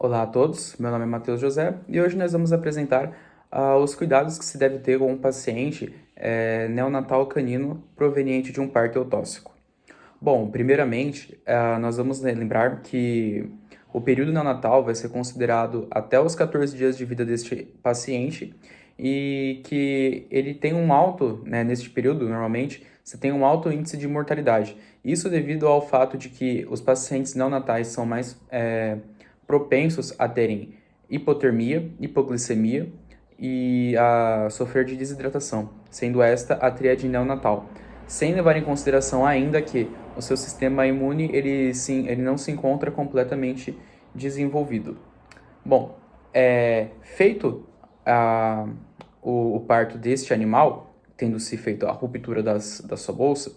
Olá a todos, meu nome é Matheus José e hoje nós vamos apresentar os cuidados que se deve ter com um paciente neonatal canino proveniente de um parto eutóxico. Bom, primeiramente, nós vamos lembrar que o período neonatal vai ser considerado até os 14 dias de vida deste paciente e que ele tem um alto, neste período, normalmente, você tem um alto índice de mortalidade. Isso devido ao fato de que os pacientes neonatais são mais propensos a terem hipotermia, hipoglicemia e a sofrer de desidratação, sendo esta a tríade neonatal, sem levar em consideração ainda que o seu sistema imune ele não se encontra completamente desenvolvido. Bom, feito o parto deste animal, tendo-se feito a ruptura da sua bolsa,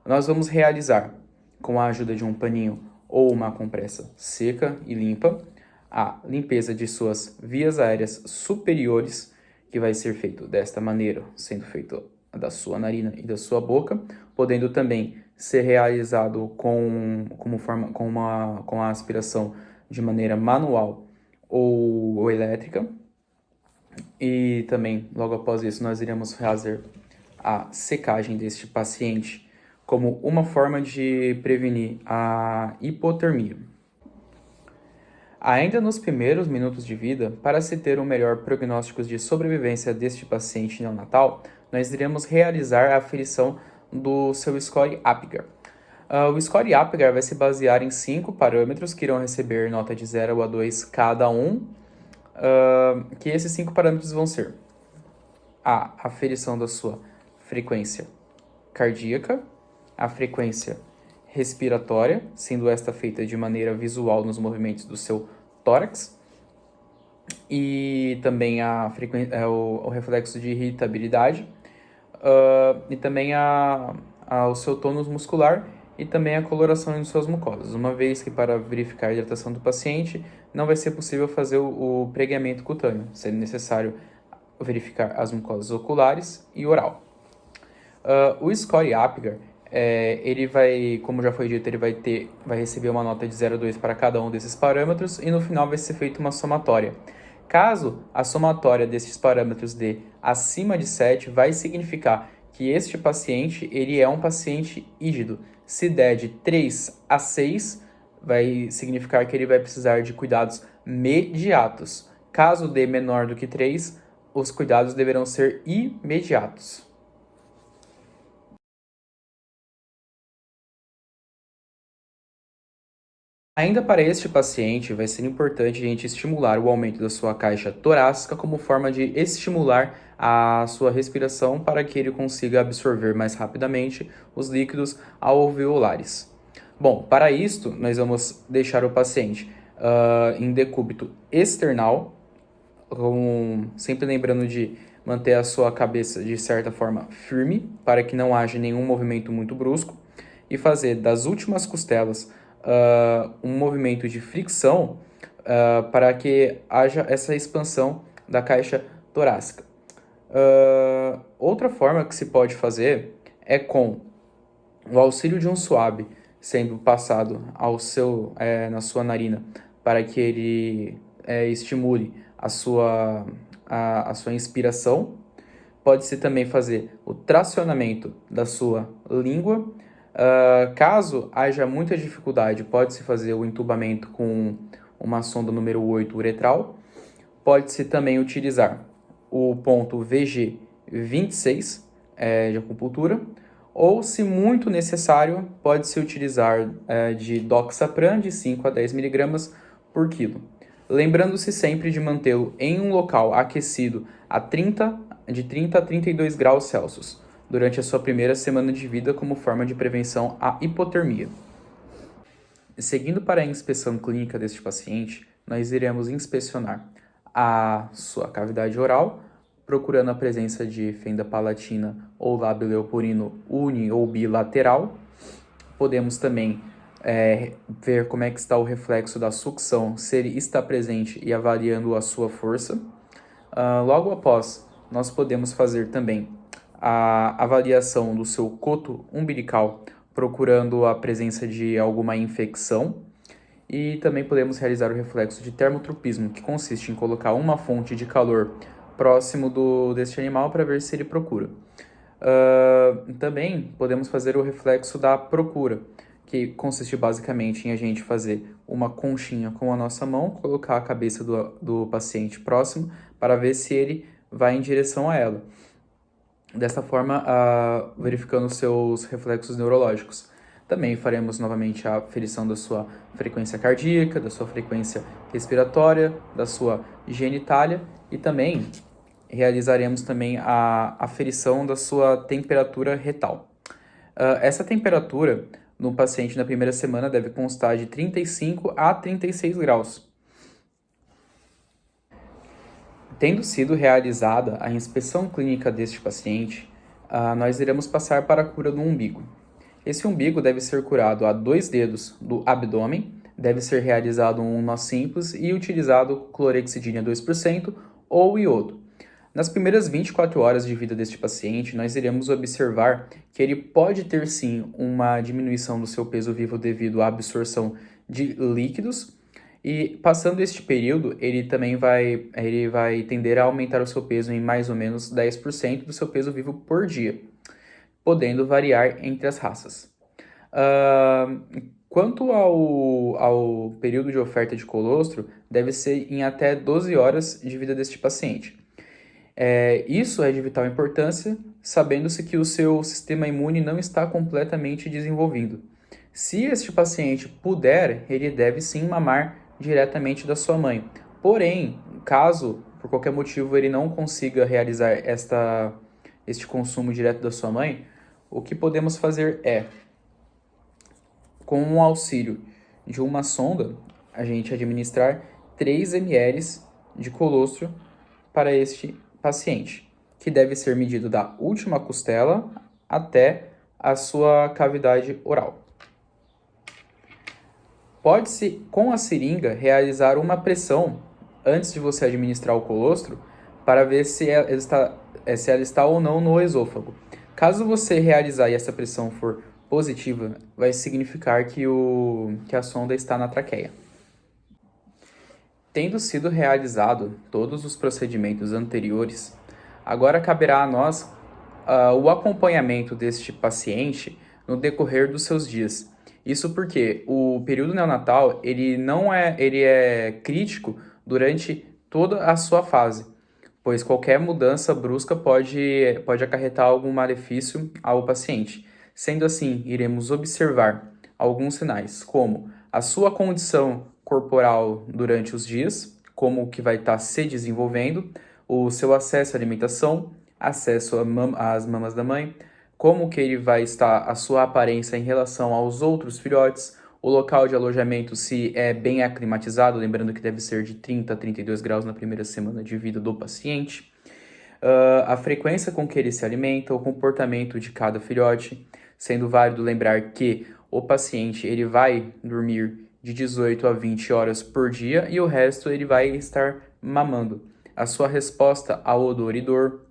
nós vamos realizar, com a ajuda de um paninho ou uma compressa seca e limpa, a limpeza de suas vias aéreas superiores, que vai ser feito desta maneira, sendo feito da sua narina e da sua boca, podendo também ser realizado com a aspiração de maneira manual ou elétrica. E também, logo após isso, nós iremos fazer a secagem deste paciente como uma forma de prevenir a hipotermia. Ainda nos primeiros minutos de vida, para se ter um melhor prognóstico de sobrevivência deste paciente neonatal, nós iremos realizar a aferição do seu score Apgar. O score Apgar vai se basear em 5 parâmetros que irão receber nota de 0 a 2 cada um, que esses 5 parâmetros vão ser a aferição da sua frequência cardíaca, a frequência respiratória, sendo esta feita de maneira visual nos movimentos do seu tórax, e também o reflexo de irritabilidade, e também o seu tônus muscular e também a coloração em suas mucosas, uma vez que para verificar a hidratação do paciente não vai ser possível fazer o pregamento cutâneo, sendo necessário verificar as mucosas oculares e oral. O score Apgar, ele vai, como já foi dito, ele vai receber uma nota de 0 a 2 para cada um desses parâmetros e no final vai ser feita uma somatória. Caso a somatória desses parâmetros dê acima de 7, vai significar que este paciente ele é um paciente rígido. Se der de 3 a 6, vai significar que ele vai precisar de cuidados imediatos. Caso dê menor do que 3, os cuidados deverão ser imediatos. Ainda para este paciente, vai ser importante a gente estimular o aumento da sua caixa torácica como forma de estimular a sua respiração para que ele consiga absorver mais rapidamente os líquidos alveolares. Bom, para isto, nós vamos deixar o paciente em decúbito external, sempre lembrando de manter a sua cabeça de certa forma firme, para que não haja nenhum movimento muito brusco, e fazer das últimas costelas um movimento de fricção para que haja essa expansão da caixa torácica. Outra forma que se pode fazer é com o auxílio de um suave sendo passado na sua narina para que ele estimule a sua inspiração. Pode-se também fazer o tracionamento da sua língua. Caso haja muita dificuldade, pode-se fazer o entubamento com uma sonda número 8 uretral. Pode-se também utilizar o ponto VG26 de acupuntura, ou, se muito necessário, pode-se utilizar de doxapran de 5 a 10 mg por quilo. Lembrando-se sempre de mantê-lo em um local aquecido de 30 a 32 graus Celsius durante a sua primeira semana de vida como forma de prevenção à hipotermia. Seguindo para a inspeção clínica deste paciente, nós iremos inspecionar a sua cavidade oral, procurando a presença de fenda palatina ou lábio leporino uni ou bilateral. Podemos também ver como é que está o reflexo da sucção, se ele está presente e avaliando a sua força. Logo após, nós podemos fazer também a avaliação do seu coto umbilical, procurando a presença de alguma infecção. e também podemos realizar o reflexo de termotropismo, que consiste em colocar uma fonte de calor próximo deste animal para ver se ele procura. Também podemos fazer o reflexo da procura, que consiste basicamente em a gente fazer uma conchinha com a nossa mão, colocar a cabeça do paciente próximo para ver se ele vai em direção a ela. Dessa forma, verificando seus reflexos neurológicos. Também faremos novamente a aferição da sua frequência cardíaca, da sua frequência respiratória, da sua genitália e também realizaremos também a aferição da sua temperatura retal. Essa temperatura no paciente na primeira semana deve constar de 35 a 36 graus. Tendo sido realizada a inspeção clínica deste paciente, nós iremos passar para a cura do umbigo. Esse umbigo deve ser curado a 2 dedos do abdômen, deve ser realizado um nó simples e utilizado clorexidina 2% ou iodo. Nas primeiras 24 horas de vida deste paciente, nós iremos observar que ele pode ter sim uma diminuição do seu peso vivo devido à absorção de líquidos e passando este período, ele também vai tender a aumentar o seu peso em mais ou menos 10% do seu peso vivo por dia, podendo variar entre as raças. Quanto ao período de oferta de colostro, deve ser em até 12 horas de vida deste paciente. Isso é de vital importância, sabendo-se que o seu sistema imune não está completamente desenvolvido. Se este paciente puder, ele deve sim mamar diretamente da sua mãe. Porém, caso por qualquer motivo ele não consiga realizar este consumo direto da sua mãe, o que podemos fazer é, com o auxílio de uma sonda, a gente administrar 3 ml de colostro para este paciente, que deve ser medido da última costela até a sua cavidade oral. Pode-se, com a seringa, realizar uma pressão antes de você administrar o colostro para ver se ela está ou não no esôfago. Caso você realizar e essa pressão for positiva, vai significar que a sonda está na traqueia. Tendo sido realizado todos os procedimentos anteriores, agora caberá a nós o acompanhamento deste paciente no decorrer dos seus dias. Isso porque o período neonatal ele é crítico durante toda a sua fase, pois qualquer mudança brusca pode acarretar algum malefício ao paciente. Sendo assim, iremos observar alguns sinais, como a sua condição corporal durante os dias, como que vai estar se desenvolvendo, o seu acesso à alimentação, acesso às mamas da mãe, como que ele vai estar a sua aparência em relação aos outros filhotes, o local de alojamento se é bem aclimatizado, lembrando que deve ser de 30 a 32 graus na primeira semana de vida do paciente, a frequência com que ele se alimenta, o comportamento de cada filhote, sendo válido lembrar que o paciente ele vai dormir de 18 a 20 horas por dia e o resto ele vai estar mamando. A sua resposta ao odor e dor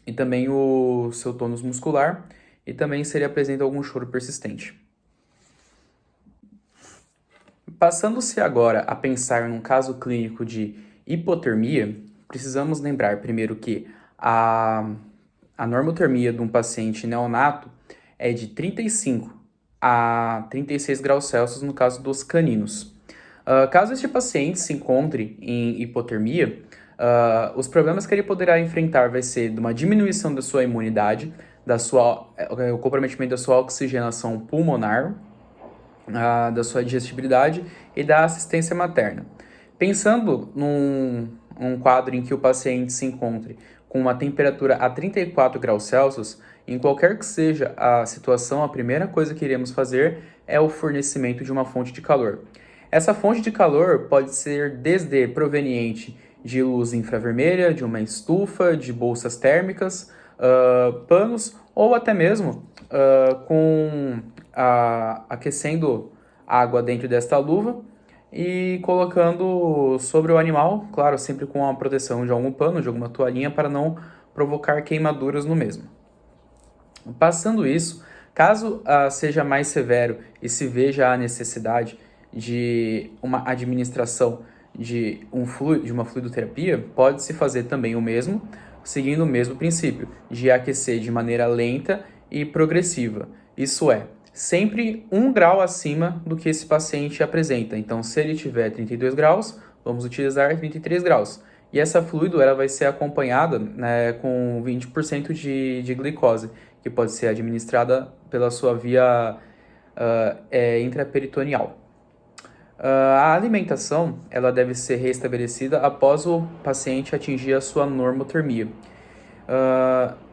e também o seu tônus muscular e também se ele apresenta algum choro persistente. Passando-se agora a pensar num caso clínico de hipotermia, precisamos lembrar primeiro que a normotermia de um paciente neonato é de 35 a 36 graus Celsius no caso dos caninos. Caso este paciente se encontre em hipotermia, os problemas que ele poderá enfrentar vai ser de uma diminuição da sua imunidade, o comprometimento da sua oxigenação pulmonar, da sua digestibilidade e da assistência materna. Pensando num quadro em que o paciente se encontre com uma temperatura a 34 graus Celsius, em qualquer que seja a situação, a primeira coisa que iremos fazer é o fornecimento de uma fonte de calor. Essa fonte de calor pode ser desde proveniente de luz infravermelha, de uma estufa, de bolsas térmicas, panos ou até mesmo aquecendo água dentro desta luva e colocando sobre o animal, claro, sempre com a proteção de algum pano, de alguma toalhinha para não provocar queimaduras no mesmo. Passando isso, caso seja mais severo e se veja a necessidade de uma administração de uma fluidoterapia, pode-se fazer também o mesmo, seguindo o mesmo princípio, de aquecer de maneira lenta e progressiva. Isso é, sempre 1 grau acima do que esse paciente apresenta. Então, se ele tiver 32 graus, vamos utilizar 33 graus. E essa fluido ela vai ser acompanhada, né, com 20% de glicose, que pode ser administrada pela sua via intraperitoneal. A alimentação ela deve ser restabelecida após o paciente atingir a sua normotermia.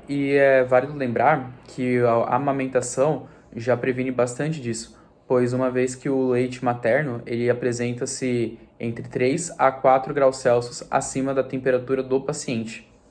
E é válido lembrar que a amamentação já previne bastante disso, pois uma vez que o leite materno ele apresenta-se entre 3 a 4 graus Celsius acima da temperatura do paciente.